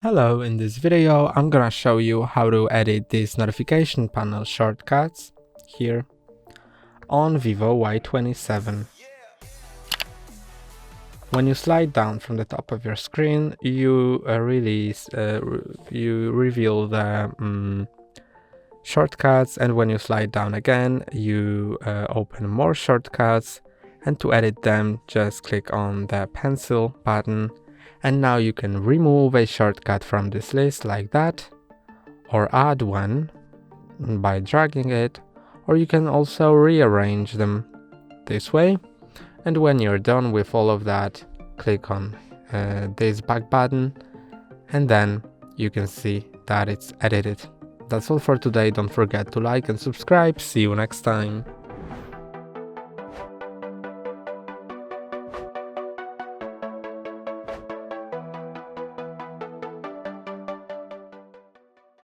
Hello, in this video I'm gonna show you how to edit these notification panel shortcuts here on VIVO Y27. When you slide down from the top of your screen, you reveal the shortcuts, and when you slide down again, you open more shortcuts, and to edit them, just click on the pencil button. And now you can remove a shortcut from this list like that, or add one by dragging it, or you can also rearrange them this way. And when you're done with all of that, click on this back button, and then you can see that it's edited. That's all for today. Don't forget to like and subscribe. See you next time.